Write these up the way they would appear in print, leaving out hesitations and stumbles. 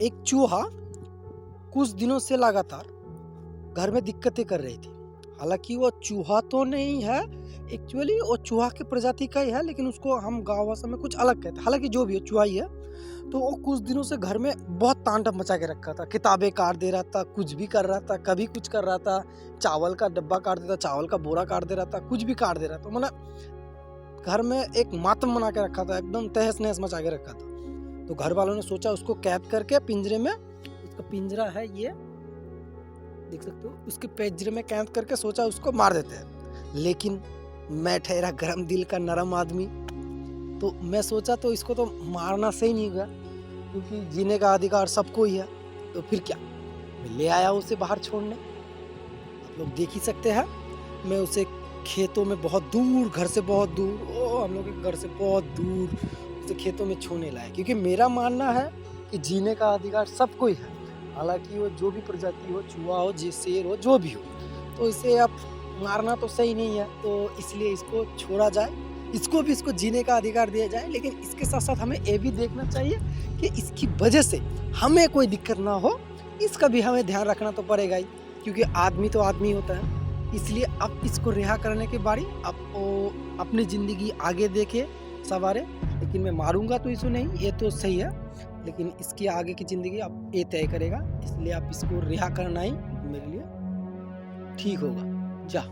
एक चूहा कुछ दिनों से लगातार घर में दिक्कतें कर रही थी। हालाँकि वो चूहा तो नहीं है, एक्चुअली वो चूहा की प्रजाति का ही है, लेकिन उसको हम गाँव भाषा में कुछ अलग कहते हैं। हालाँकि जो भी हो, चूहा ही है। तो वो कुछ दिनों से घर में बहुत तांडव मचा के रखा था। किताबें काट दे रहा था, कुछ भी कर रहा था, कभी कुछ कर रहा था, चावल का डब्बा काट देता, चावल का बोरा काट दे रहा था, कुछ भी काट दे रहा था। मतलब घर में एक मातम बना के रखा था, एकदम तहस-नहस मचा के रखा था। तो घर वालों ने सोचा उसको कैद करके पिंजरे में, इसका पिंजरा है ये, देख सकते हो, उसके पिंजरे में कैद करके सोचा उसको मार देते हैं। लेकिन मैं ठहरा गरम दिल का नरम आदमी, तो मैं सोचा तो इसको तो मारना सही नहीं होगा, क्योंकि जीने का अधिकार सबको ही है। तो फिर क्या, मैं ले आया उसे बाहर छोड़ने। आप लोग देख ही सकते हैं, मैं उसे खेतों में बहुत दूर, घर से बहुत दूर, हम लोग के घर से बहुत दूर उसे खेतों में छोड़ने लाया, क्योंकि मेरा मानना है कि जीने का अधिकार सबको ही है। हालांकि वो जो भी प्रजाति हो, चूहा हो, शेर हो, जो भी हो, तो इसे अब मारना तो सही नहीं है। तो इसलिए इसको छोड़ा जाए, इसको भी इसको जीने का अधिकार दिया जाए। लेकिन इसके साथ साथ हमें ये भी देखना चाहिए कि इसकी वजह से हमें कोई दिक्कत ना हो, इसका भी हमें ध्यान रखना तो पड़ेगा ही, क्योंकि आदमी तो आदमी होता है। इसलिए अब इसको रिहा करने की बारी, अब वो अपनी ज़िंदगी आगे देखे, सवारे। लेकिन मैं मारूंगा तो इसको नहीं, ये तो सही है, लेकिन इसकी आगे की ज़िंदगी अब ये तय करेगा। इसलिए आप इसको रिहा करना ही मेरे लिए ठीक होगा। जा।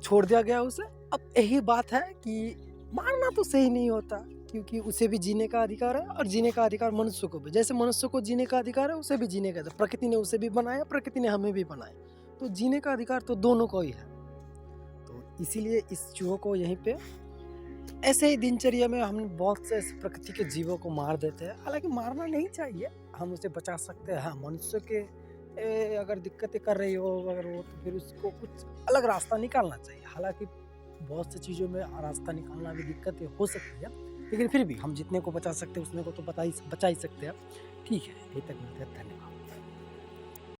छोड़ दिया गया उसे। अब यही बात है कि मारना तो सही नहीं होता, क्योंकि उसे भी जीने का अधिकार है, और जीने का अधिकार मनुष्य को भी। जैसे मनुष्य को जीने का अधिकार है, उसे भी जीने का अधिकार। प्रकृति ने उसे भी बनाया, प्रकृति ने हमें भी बनाया, तो जीने का अधिकार तो दोनों को ही है। तो इसीलिए इस चूहों को यहीं पे, ऐसे ही दिनचर्या में हम बहुत से ऐसे प्रकृति के जीवों को मार देते हैं। हालांकि मारना नहीं चाहिए, हम उसे बचा सकते हैं। हाँ, मनुष्य के अगर दिक्कतें कर रही हो अगर वो, तो फिर उसको कुछ अलग रास्ता निकालना चाहिए। हालांकि बहुत सी चीज़ों में रास्ता निकालना भी दिक्कतें हो सकती है, लेकिन फिर भी हम जितने को बचा सकते हैं उतने को तो बचा ही सकते हैं। ठीक है, यहीं तक मिलते हैं, धन्यवाद।